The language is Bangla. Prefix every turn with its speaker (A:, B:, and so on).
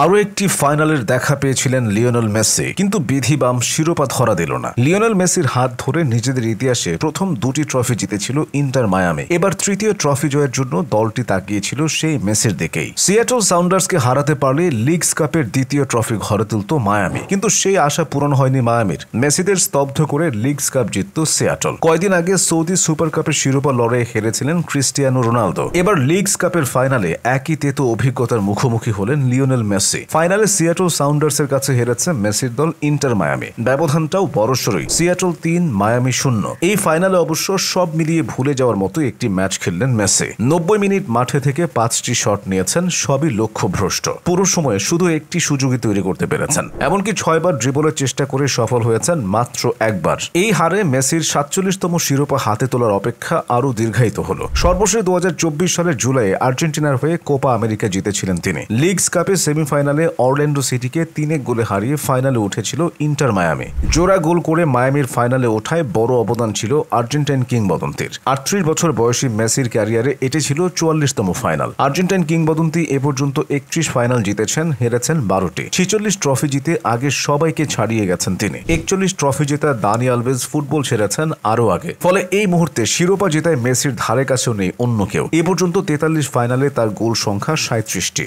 A: আরও একটি ফাইনালের দেখা পেয়েছিলেন লিওনেল মেসি, কিন্তু বিধিবাম শিরোপা ধরা দিল না। লিওনেল মেসির হাত ধরে নিজেদের ইতিহাসে প্রথম দুটি ট্রফি জিতেছিল ইন্টার মায়ামি। এবার তৃতীয় ট্রফি জয়ের জন্য দলটি তাকিয়েছিল সেই মেসির দিকেই। সিয়াটল সাউন্ডার্সকে হারাতে পারলে লিগস কাপের দ্বিতীয় ট্রফি ঘরে তুলত মায়ামি, কিন্তু সেই আশা পূরণ হয়নি মায়ামির। মেসিদের স্তব্ধ করে লিগস কাপ জিতত সিয়াটল। কয়েকদিন আগে সৌদি সুপার কাপের শিরোপা লড়াইয়ে হেরেছিলেন ক্রিস্টিয়ানো রোনালদো। এবার লিগস কাপের ফাইনালে একই তেতো অভিজ্ঞতার মুখোমুখি হলেন লিওনেল মেসি। ফাইনালে সিয়াটল সাউন্ডার্সের কাছে হেরেছে মেসির দল ইন্টার মায়ামি। ব্যবধানটাও বড়সড়ই, সিয়াটল 3 মায়ামি 0। এই ফাইনালে অবশ্য সব মিলিয়ে ভুলে যাওয়ার মতো একটি ম্যাচ খেললেন মেসি। 90 মিনিট মাঠে থেকে 5টি শট নিয়েছেন, সবই লক্ষ্যভ্রষ্ট। পুরো সময়ে শুধু একটি সুযোগই তৈরি করতে পেরেছেন। এমনকি 6 বার ড্রিবলের চেষ্টা করে সফল হয়েছেন মাত্র একবার। এই হারে মেসির 47তম শিরোপা হাতে তোলার অপেক্ষা আরও দীর্ঘায়িত হলো। সর্বশেষ 2024 সালের জুলাইয়ে আর্জেন্টিনার হয়ে কোপা আমেরিকা জিতেছিলেন তিনি। লিগস কাপে সেমিফাইনালে অরল্যান্ডো সিটিকে 3 গোলে হারিয়ে ফাইনালে উঠেছিল ইন্টার মায়ামি। জোড়া গোল করে মায়ামির ফাইনালে ওঠায় বড় অবদান ছিল আর্জেন্টাইন কিংবদন্তির। 38 বছর বয়সী মেসির ক্যারিয়ারে এটি ছিল 44তম ফাইনাল। আর্জেন্টাইন কিংবদন্তি এ পর্যন্ত 31 ফাইনাল জিতেছেন, হেরেছেন 12টি। 46 ট্রফি জিতে আগে সবাইকে ছাড়িয়ে গেছেন তিনি। 41 ট্রফি জেতা দানি আলভেজ ফুটবল ছেড়েছেন আরও আগে। ফলে এই মুহূর্তে শিরোপা জেতায় মেসির ধারে কাছেও নেই অন্য কেউ। এ পর্যন্ত 43 ফাইনালে তার গোল সংখ্যা 37টি।